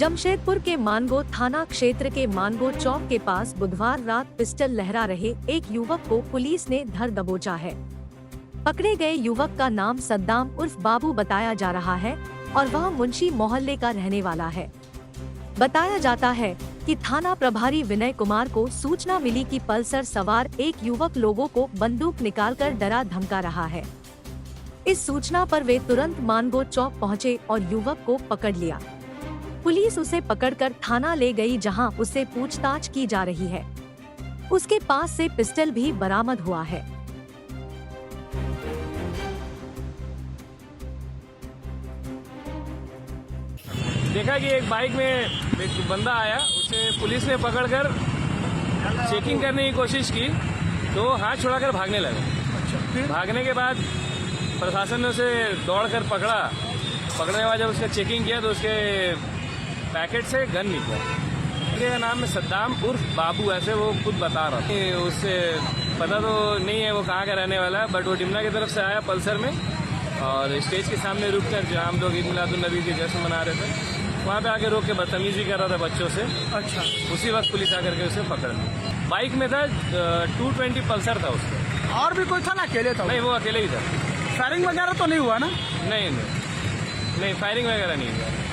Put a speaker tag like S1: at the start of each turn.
S1: जमशेदपुर के मानगो थाना क्षेत्र के मानगो चौक के पास बुधवार रात पिस्टल लहरा रहे एक युवक को पुलिस ने धर दबोचा है। पकड़े गए युवक का नाम सद्दाम उर्फ बाबू बताया जा रहा है और वह मुंशी मोहल्ले का रहने वाला है। बताया जाता है कि थाना प्रभारी विनय कुमार को सूचना मिली कि पल्सर सवार एक युवक लोगों को बंदूक निकालकर डरा धमका रहा है। इस सूचना पर वे तुरंत मानगो चौक पहुंचे और युवक को पकड़ लिया। पुलिस उसे पकड़कर थाना ले गई, जहां उससे पूछताछ की जा रही है। उसके पास से पिस्टल भी बरामद हुआ है।
S2: देखा कि एक बाइक में एक बंदा आया, उसे पुलिस ने पकड़कर चेकिंग करने की कोशिश की तो हाथ छुड़ाकर भागने लगा। भागने के बाद प्रशासन ने उसे दौड़कर पकड़ा। पकड़ने के बाद जब उसका चेकिंग किया तो उसके पैकेट से गन निकला। उसका नाम है सद्दाम उर्फ बाबू, ऐसे वो खुद बता रहा था। उससे पता तो नहीं है वो कहाँ का रहने वाला है, बट वो डिमना की तरफ से आया पल्सर में और स्टेज के सामने रुक कर जहाँ हम लोग ईद मिलादुन्नबी के जश्न मना रहे थे वहाँ पे आके रोक के बदतमीजी कर रहा था बच्चों से। अच्छा। उसी वक्त पुलिस आकर के उसे पकड़ ली। बाइक में था 220 पल्सर था उसका।
S3: और भी कोई था ना, अकेले था?
S2: नहीं, वो अकेले ही था।
S3: फायरिंग वगैरह तो नहीं हुआ ना?
S2: नहीं, फायरिंग वगैरह नहीं हुआ।